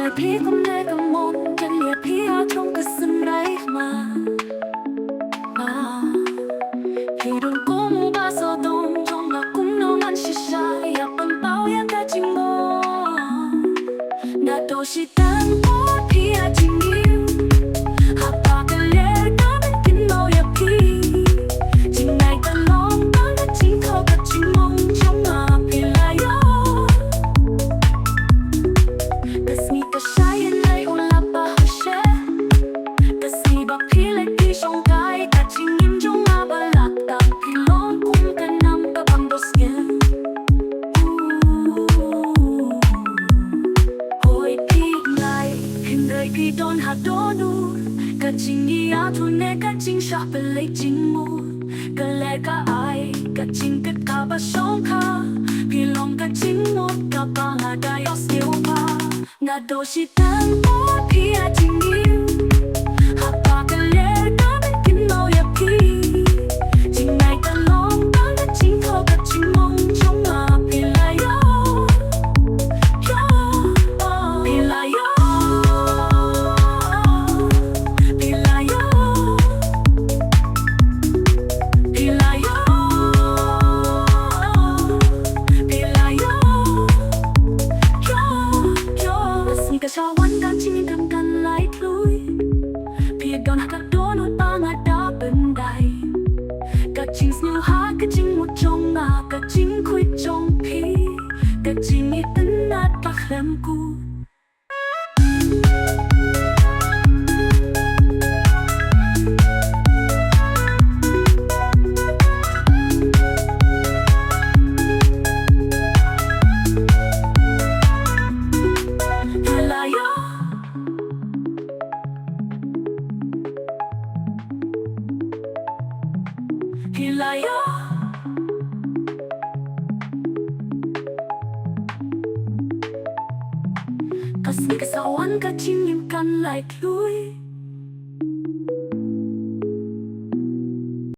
Ngàyพี่cũng nghe cầm một cái liệtพี่ở trong cái sân đấy mà Thì đừng có mua ba giờ đông trong là cũng nấu ăn xì xaอยากเป็นเป้าอยากได้จริงโมน่าโดชิตันโอพี่อาจริงยิ้มหากปากกันเล็กก็เป็นกินโมอยากพี่จริงไงแต่ลองตั้งแต่จริงเขากับจริงมองช่องมาพี่ลายก็สนิทกับชายยังไงอุลาบะฮเชก็สนิทแบบพี่เล็กที่ช่องกายแต่จริงยิ้มจงมาบลักตามพี่ลองคุ้มกันนำกับบังโดสเกนพี่โดนหักโดนดูก็จริงยี่อาทุนเนก็จริงชอบเป็นเลยจริงมูก็แลก็อายก็จริงก็ขาบะสองขาพี่ลองก็จริงหมดก็บางอาได้เอาเสียวพาน่าโดชิตันโอพี่อาจริงยิ้มหากปากกันเล็กก็เป็นกินโมอยากพี่จริงไงก็ลองตั้งแต่จริงเขาก็จริงมองช่องมาพี่ลายพี่ลายก็ชอบวันกันที่ทำกันไล่พลุยพี่โดนหักโดนอุดปางอาดาเป็นใดก็จริงสนิวหาก็จริงหมดจงมาก็จริงคุยจงพี่ก็จริงอีตันนัดปักแหลมกูพี่ลายก็สนิทกับสวรรค์ก็จริงยิ้มกันไหลคลุย